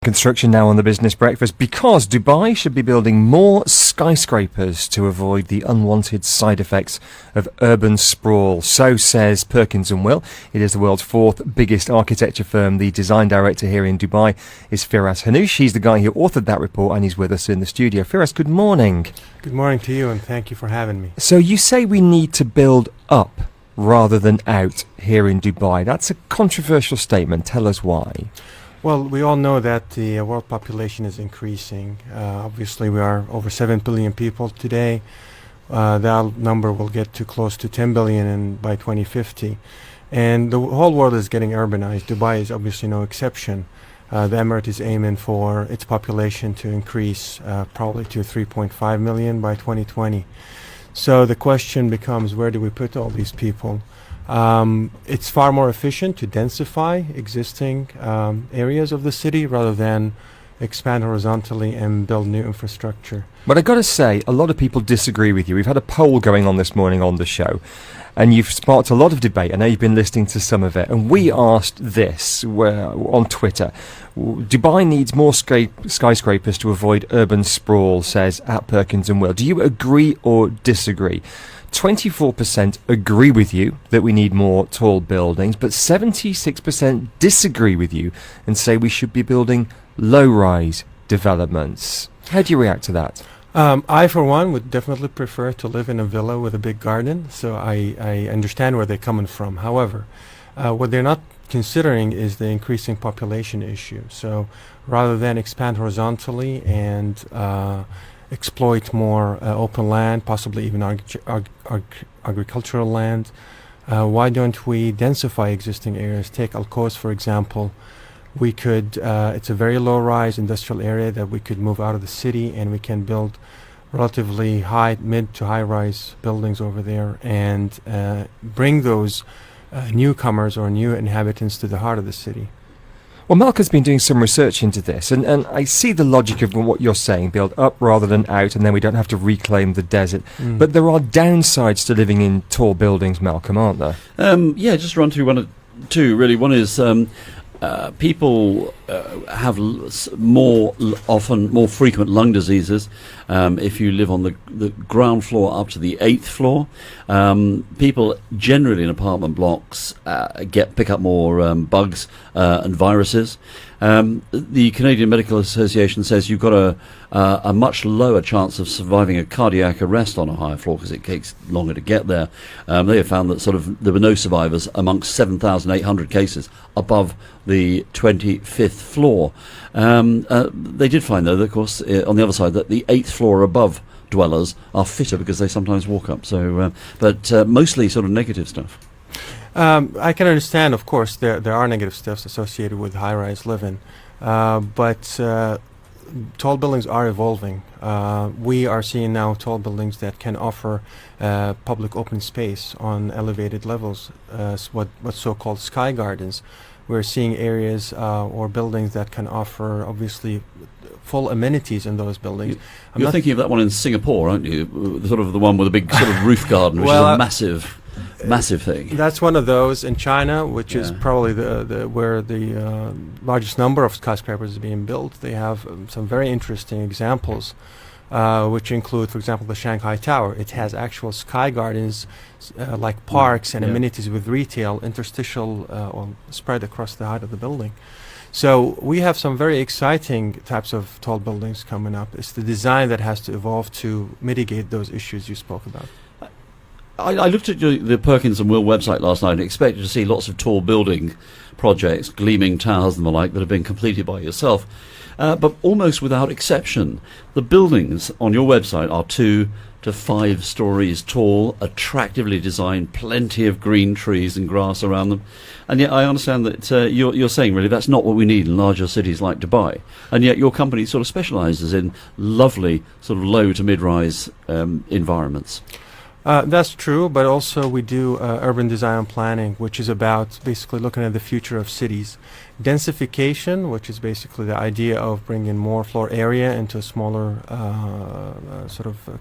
Construction now on the Business Breakfast because Dubai should be building more skyscrapers to avoid the unwanted side effects of urban sprawl. So says Perkins+Will. It is the world's fourth biggest architecture firm. The design director here in Dubai is Firas Hnoosh. He's the guy who authored that report and he's with us in the studio. Firas, good morning. Good morning to you and thank you for having me. So you say we need to build up rather than out here in Dubai. That's a controversial statement. Tell us why. Well, we all know that the world population is increasing. Obviously, we are over 7 billion people today. That number will get to close to 10 billion by 2050. And the whole world is getting urbanized. Dubai is obviously no exception. The Emirate is aiming for its population to increase probably to 3.5 million by 2020. So the question becomes, where do we put all these people? It's far more efficient to densify existing areas of the city rather than expand horizontally and build new infrastructure. But I've got to say, a lot of people disagree with you. We've had a poll going on this morning on the show, and you've sparked a lot of debate. I know you've been listening to some of it. And we asked this on Twitter. Dubai needs more skyscrapers to avoid urban sprawl, says at Perkins+Will. Do you agree or disagree? 24% agree with you that we need more tall buildings, but 76% disagree with you and say we should be building low-rise developments. How do you react to that? I, for one, would definitely prefer to live in a villa with a big garden, so I understand where they're coming from. However, what they're not considering is the increasing population issue. So rather than expand horizontally and exploit more open land, possibly even agricultural land, why don't we densify existing areas? Take Al Quoz, for example. We could, it's a very low-rise industrial area that we could move out of the city, and we can build relatively high, mid to high-rise buildings over there and bring those newcomers or new inhabitants to the heart of the city. Well, Malcolm's been doing some research into this, and I see the logic of what you're saying, build up rather than out, and then we don't have to reclaim the desert. But there are downsides to living in tall buildings, Malcolm, aren't there? Yeah, just run through one or two, really. One is people have often more frequent lung diseases if you live on the ground floor up to the 8th floor. People generally in apartment blocks pick up more bugs and viruses. The Canadian Medical Association says you've got a much lower chance of surviving a cardiac arrest on a higher floor because it takes longer to get there. They have found that there were no survivors amongst 7,800 cases above the 25th floor. They did find, though, that, of course, on the other side, that the 8th floor above dwellers are fitter because they sometimes walk up. So, but mostly sort of negative stuff. I can understand, of course, there are negative stuffs associated with high-rise living, but tall buildings are evolving. We are seeing now tall buildings that can offer public open space on elevated levels, what's so-called sky gardens. We're seeing areas or buildings that can offer, obviously, full amenities in those buildings. You're thinking of that one in Singapore, aren't you? Sort of the one with a big sort of roof garden, which is a massive thing. That's one of those in China, which is probably where the largest number of skyscrapers is being built. They have some very interesting examples, which include, for example, the Shanghai Tower. It has actual sky gardens, like parks and amenities with retail, interstitial or spread across the height of the building. So we have some very exciting types of tall buildings coming up. It's the design that has to evolve to mitigate those issues you spoke about. I looked at the Perkins+Will website last night and expected to see lots of tall building projects, gleaming towers and the like, that have been completed by yourself. But almost without exception, the buildings on your website are 2 to 5 stories tall, attractively designed, plenty of green trees and grass around them. And yet I understand that you're saying, really, that's not what we need in larger cities like Dubai. And yet your company sort of specialises in lovely sort of low to mid-rise environments. That's true, but also we do urban design and planning, which is about basically looking at the future of cities. Densification, which is basically the idea of bringing more floor area into a smaller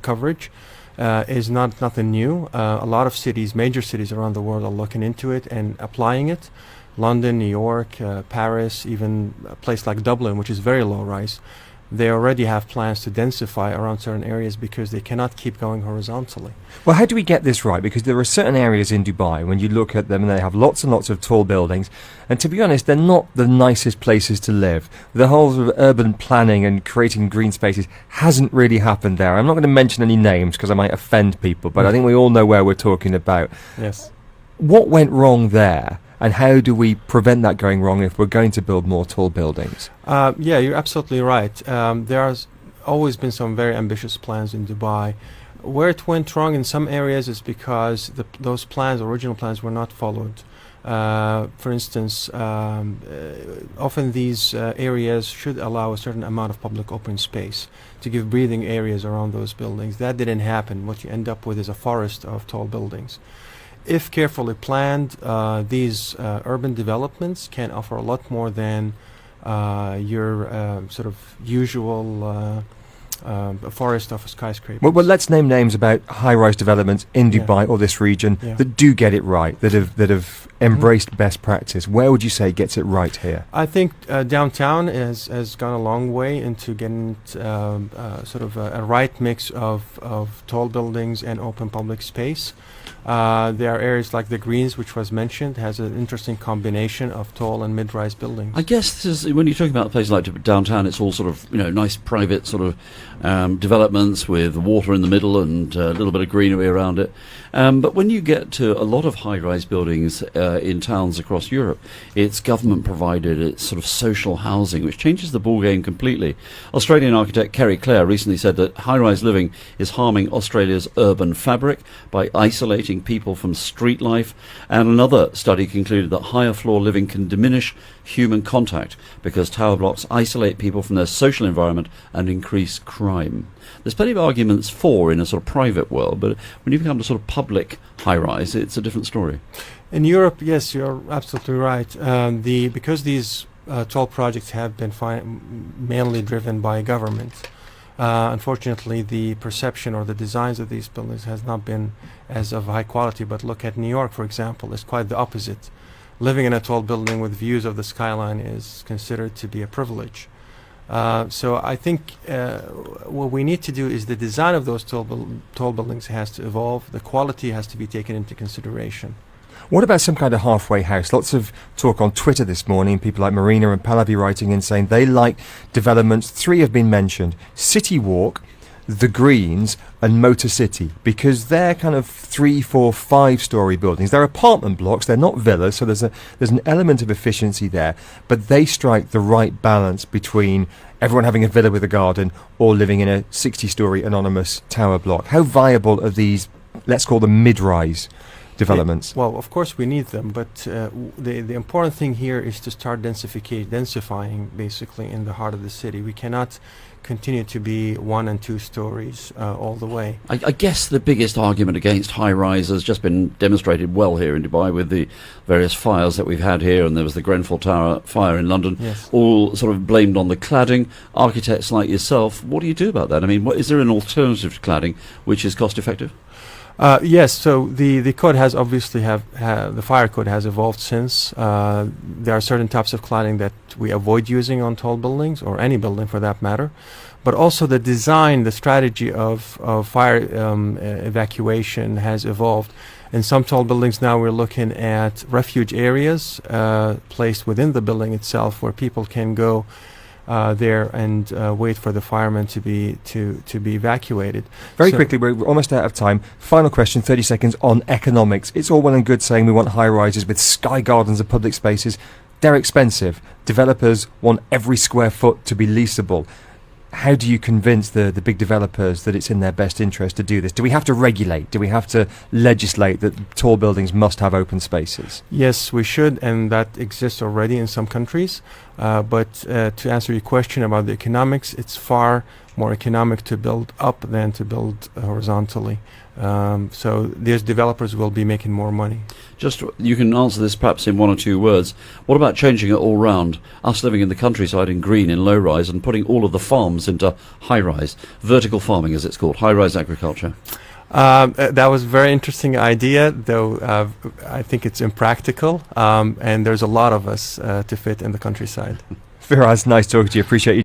coverage, is nothing new. A lot of cities, major cities around the world, are looking into it and applying it. London, New York, Paris, even a place like Dublin, which is very low-rise, they already have plans to densify around certain areas because they cannot keep going horizontally. Well, how do we get this right? Because there are certain areas in Dubai, when you look at them, and they have lots and lots of tall buildings, and to be honest, they're not the nicest places to live. The whole sort of urban planning and creating green spaces hasn't really happened there. I'm not going to mention any names because I might offend people, but I think we all know where we're talking about. Yes. What went wrong there? And how do we prevent that going wrong if we're going to build more tall buildings? Yeah, you're absolutely right. There has always been some very ambitious plans in Dubai. Where it went wrong in some areas is because those plans, original plans, were not followed. For instance, often these areas should allow a certain amount of public open space to give breathing areas around those buildings. That didn't happen. What you end up with is a forest of tall buildings. If carefully planned, these urban developments can offer a lot more than your sort of usual forest of skyscrapers. Well, let's name names about high-rise developments in Dubai or this region that do get it right, that have embraced best practice. Where would you say gets it right here? I think downtown has gone a long way into getting sort of a right mix of tall buildings and open public space. There are areas like the Greens, which was mentioned, has an interesting combination of tall and mid-rise buildings. I guess this is, when you're talking about places like downtown, it's all sort of nice private sort of developments with water in the middle and a little bit of greenery around it. But when you get to a lot of high-rise buildings in towns across Europe, it's government provided, it's sort of social housing, which changes the ballgame completely. Australian architect Kerry Clare recently said that high-rise living is harming Australia's urban fabric by isolating people from street life, and another study concluded that higher floor living can diminish human contact because tower blocks isolate people from their social environment and increase crime. There's plenty of arguments for in a sort of private world, but when you become a sort of public high-rise, it's a different story. In Europe, yes, you're absolutely right. Because these tall projects have been mainly driven by government, unfortunately, the perception or the designs of these buildings has not been as of high quality. But look at New York, for example, it's quite the opposite. Living in a tall building with views of the skyline is considered to be a privilege. So I think what we need to do is the design of those tall buildings has to evolve. The quality has to be taken into consideration. What about some kind of halfway house? Lots of talk on Twitter this morning, people like Marina and Pallavi writing in saying they like developments. 3 have been mentioned: City Walk, the Greens and Motor City, because they're kind of 3, 4, 5-story buildings. They're apartment blocks, they're not villas, so there's an element of efficiency there, but they strike the right balance between everyone having a villa with a garden or living in a 60-story anonymous tower block. How viable are these, let's call them mid-rise developments? Well, of course we need them, but the important thing here is to start densifying basically in the heart of the city. We cannot continue to be 1 and 2 stories all the way. I guess the biggest argument against high-rise has just been demonstrated well here in Dubai with the various fires that we've had here, and there was the Grenfell Tower fire in London, all sort of blamed on the cladding. Architects like yourself, what do you do about that? I mean, is there an alternative to cladding which is cost-effective? Yes, so the code has obviously the fire code has evolved since. There are certain types of cladding that we avoid using on tall buildings, or any building for that matter. But also the design, the strategy of fire evacuation has evolved. In some tall buildings now we're looking at refuge areas placed within the building itself where people can go there and wait for the firemen to be evacuated. Very quickly, we're almost out of time. Final question, 30 seconds on economics. It's all well and good saying we want high rises with sky gardens and public spaces. They're expensive. Developers want every square foot to be leasable. How do you convince the big developers that it's in their best interest to do this? Do we have to regulate? Do we have to legislate that tall buildings must have open spaces? Yes, we should, and that exists already in some countries. But to answer your question about the economics, it's far more economic to build up than to build horizontally. So these developers will be making more money. Just, you can answer this perhaps in 1 or 2 words. What about changing it all round? Us living in the countryside in green, in low rise, and putting all of the farms into high rise. Vertical farming, as it's called, high rise agriculture. That was a very interesting idea, though I think it's impractical, and there's a lot of us to fit in the countryside. Firas, nice talking to you. Appreciate you